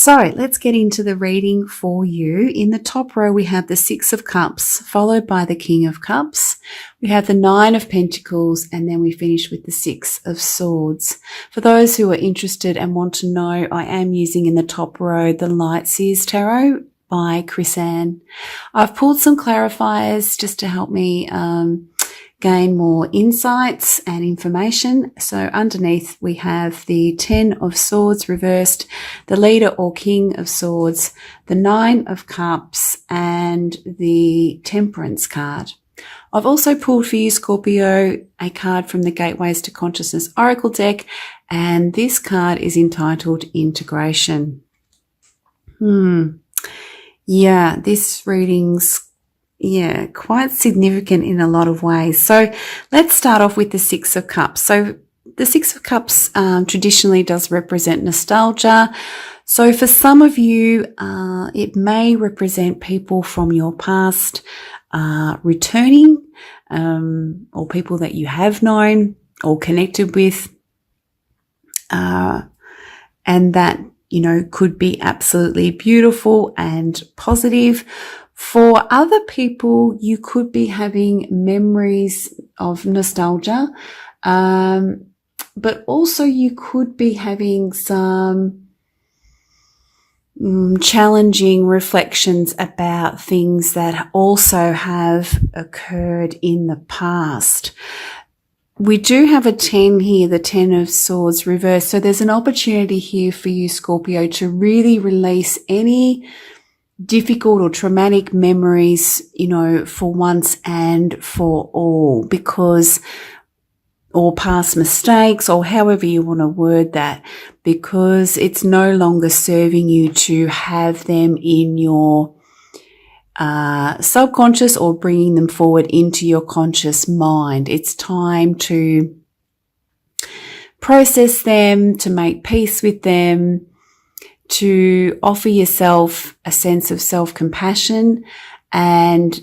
So let's get into the reading for you. In the top row, we have the Six of Cups, followed by the King of Cups. We have the Nine of Pentacles, and then we finish with the Six of Swords. For those who are interested and want to know, I am using in the top row the Light Seers Tarot by Chris Ann. I've pulled some clarifiers just to help me gain more insights and information. So underneath we have the 10 of Swords reversed, the Leader or King of Swords, the Nine of Cups, and the Temperance card. I've also pulled for you, Scorpio, a card from the Gateways to Consciousness Oracle deck, and this card is entitled Integration. Yeah, this reading's quite significant in a lot of ways. So let's start off with the Six of Cups. So the Six of Cups traditionally does represent nostalgia. So for some of you, it may represent people from your past returning, or people that you have known or connected with, and that, you know, could be absolutely beautiful and positive. For other people, you could be having memories of nostalgia, but also you could be having some challenging reflections about things that also have occurred in the past. We do have a 10 here, the 10 of Swords reversed. So there's an opportunity here for you, Scorpio, to really release any difficult or traumatic memories, you know, for once and for all, because, or past mistakes, or however you want to word that, because it's no longer serving you to have them in your subconscious or bringing them forward into your conscious mind. It's time to process them, to make peace with them, to offer yourself a sense of self-compassion and,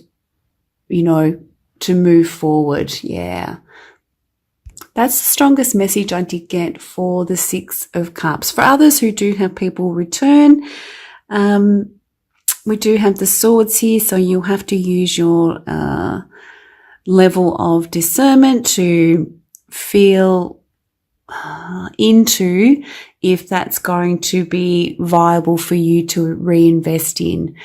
you know, to move forward. Yeah. That's the strongest message I did get for the Six of Cups. For others who do have people return, we do have the Swords here, so you'll have to use your level of discernment to feel into if that's going to be viable for you to reinvest in.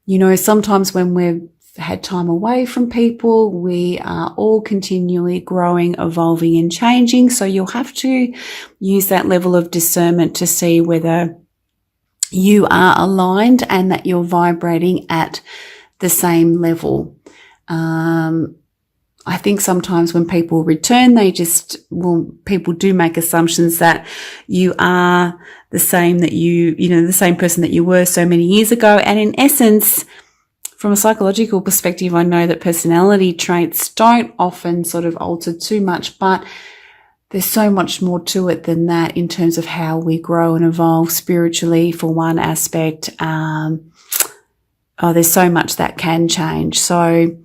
You know, sometimes when we've had time away from people, we are all continually growing, evolving and changing. So you'll have to use that level of discernment to see whether you are aligned and that you're vibrating at the same level. I think sometimes when people return, people do make assumptions that you are the same, that the same person that you were so many years ago. And in essence, from a psychological perspective, I know that personality traits don't often sort of alter too much, but there's so much more to it than that in terms of how we grow and evolve spiritually for one aspect. There's so much that can change. So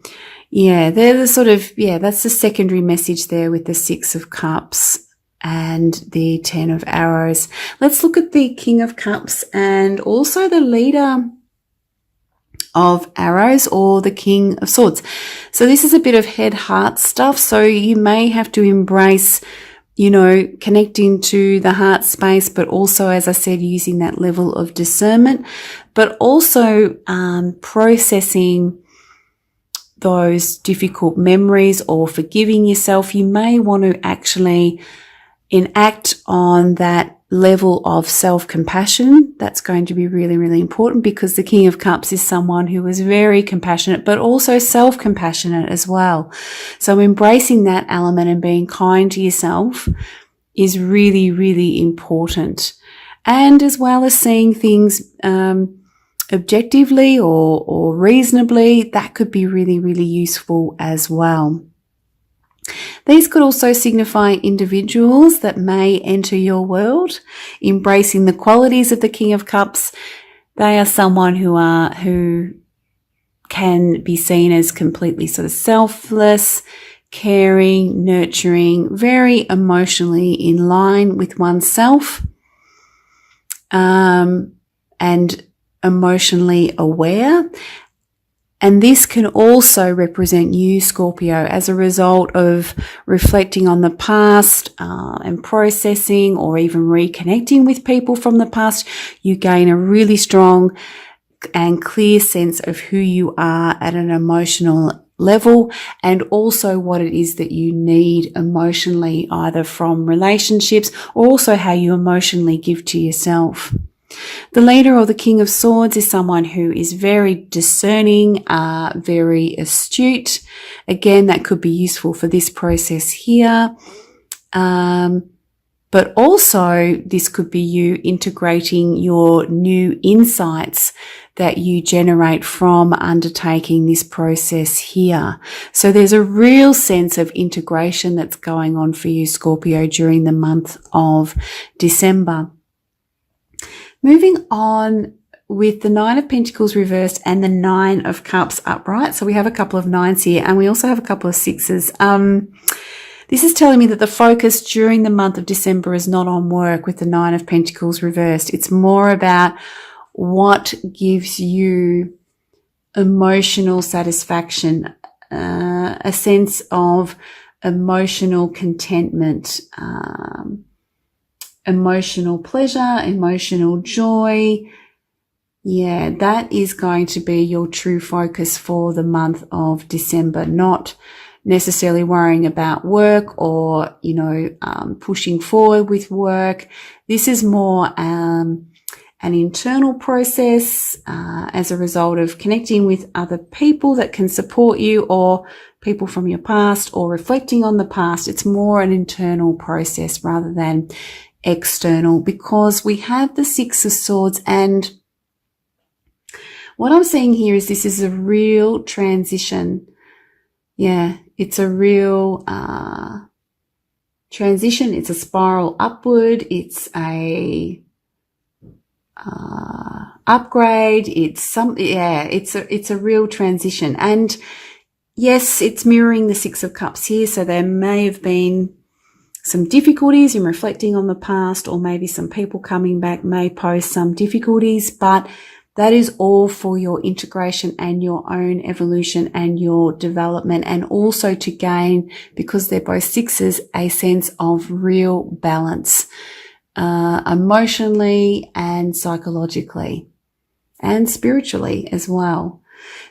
yeah, they're the sort of, that's the secondary message there with the Six of Cups and the 10 of Arrows. Let's look at the King of Cups and also the Leader of Arrows, or the King of Swords. So this is a bit of head heart stuff. So you may have to embrace, you know, connecting to the heart space, but also, as I said, using that level of discernment, but also processing those difficult memories or forgiving yourself. You may want to actually enact on that level of self-compassion. That's going to be really, really important, because the King of Cups is someone who is very compassionate, but also self-compassionate as well. So embracing that element and being kind to yourself is really, really important. And as well as seeing things objectively or reasonably, that could be really, really useful as well. These could also signify individuals that may enter your world, embracing the qualities of the King of Cups. They are someone who can be seen as completely sort of selfless, caring, nurturing, very emotionally in line with oneself. and emotionally aware. And this can also represent you, Scorpio, as a result of reflecting on the past and processing, or even reconnecting with people from the past. You gain a really strong and clear sense of who you are at an emotional level, and also what it is that you need emotionally, either from relationships or also how you emotionally give to yourself. The leader, or the King of Swords, is someone who is very discerning, very astute. Again, that could be useful for this process here. But also this could be you integrating your new insights that you generate from undertaking this process here. So there's a real sense of integration that's going on for you, Scorpio, during the month of December. Moving on with the Nine of Pentacles reversed and the Nine of Cups upright. So we have a couple of nines here, and we also have a couple of sixes. This is telling me that the focus during the month of December is not on work with the Nine of Pentacles reversed. It's more about what gives you emotional satisfaction, a sense of emotional contentment, emotional pleasure, emotional joy. Yeah, that is going to be your true focus for the month of December, not necessarily worrying about work or, pushing forward with work. This is more an internal process as a result of connecting with other people that can support you, or people from your past, or reflecting on the past. It's more an internal process rather than external, because we have the Six of Swords, and what I'm seeing here is this is a real transition. Yeah, it's a real transition. It's a spiral upward. It's a upgrade. It's a real transition. And yes, it's mirroring the Six of Cups here. So there may have been some difficulties in reflecting on the past, or maybe some people coming back may pose some difficulties, but that is all for your integration and your own evolution and your development, and also to gain, because they're both sixes, a sense of real balance, emotionally and psychologically and spiritually as well.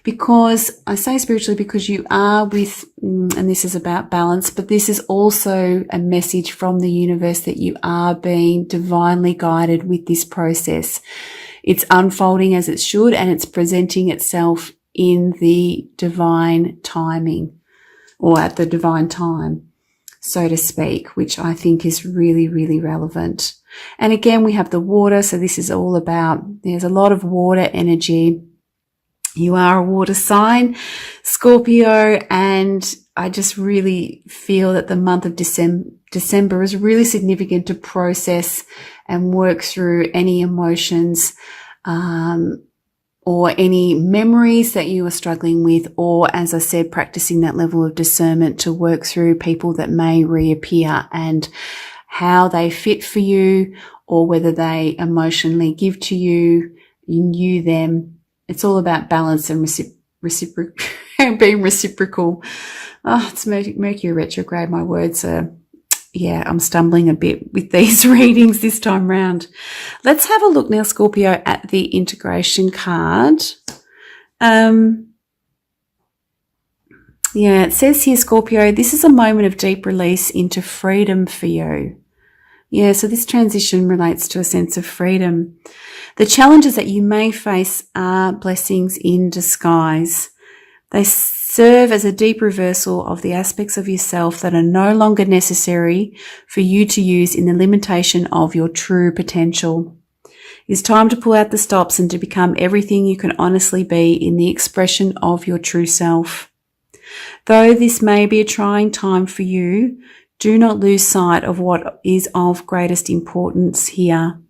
Because I say spiritually because you are with, and this is about balance, but this is also a message from the universe that you are being divinely guided with this process. It's unfolding as it should, and it's presenting itself in the divine timing, or at the divine time, so to speak, which I think is really, really relevant. And again, we have the water. So this is all about, there's a lot of water energy. You are a water sign, Scorpio, and I just really feel that the month of December is really significant to process and work through any emotions or any memories that you are struggling with, or, as I said, practicing that level of discernment to work through people that may reappear and how they fit for you, or whether they emotionally give to you, you knew them. It's all about balance and being reciprocal. Oh, it's Mercury retrograde. My words are, I'm stumbling a bit with these readings this time round. Let's have a look now, Scorpio, at the integration card. It says here, Scorpio, this is a moment of deep release into freedom for you. Yeah, so this transition relates to a sense of freedom. The challenges that you may face are blessings in disguise. They serve as a deep reversal of the aspects of yourself that are no longer necessary for you to use in the limitation of your true potential. It's time to pull out the stops and to become everything you can honestly be in the expression of your true self. Though this may be a trying time for you, do not lose sight of what is of greatest importance here.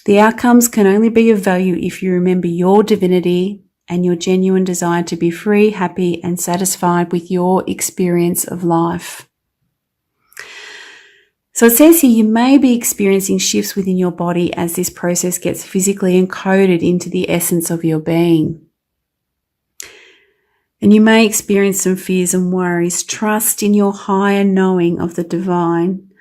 The outcomes can only be of value if you remember your divinity and your genuine desire to be free, happy, and satisfied with your experience of life. So it says here, you may be experiencing shifts within your body as this process gets physically encoded into the essence of your being. And you may experience some fears and worries. Trust in your higher knowing of the divine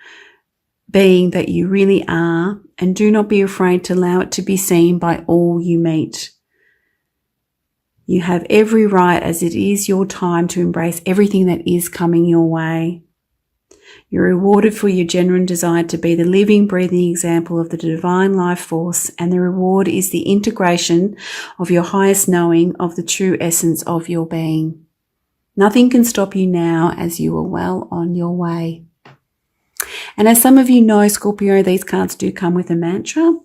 being that you really are, and do not be afraid to allow it to be seen by all you meet. You have every right, as it is your time, to embrace everything that is coming your way. You're rewarded for your genuine desire to be the living, breathing example of the divine life force, and the reward is the integration of your highest knowing of the true essence of your being. Nothing can stop you now, as you are well on your way. And as some of you know, Scorpio, these cards do come with a mantra.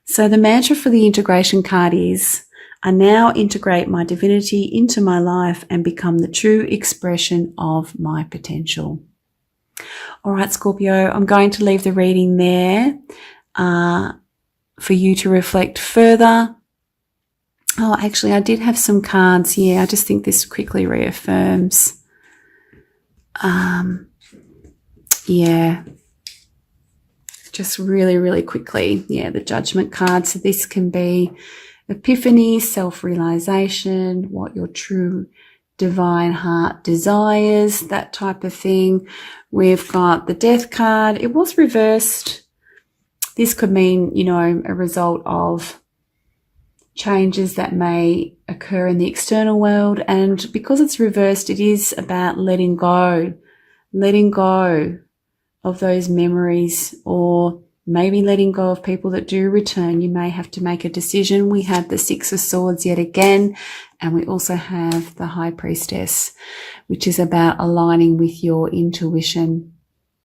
So the mantra for the integration card is, I now integrate my divinity into my life and become the true expression of my potential. All right, Scorpio, I'm going to leave the reading there for you to reflect further. Oh, actually, I did have some cards. Yeah, I just think this quickly reaffirms. Yeah, just really, really quickly. Yeah, the Judgment card. So this can be epiphany, self-realization, what your true divine heart desires, that type of thing. We've got the Death card. It was reversed. This could mean, you know, a result of changes that may occur in the external world. And because it's reversed, it is about letting go of those memories, or maybe letting go of people that do return. You may have to make a decision. We have the Six of Swords yet again, and we also have the High Priestess, which is about aligning with your intuition.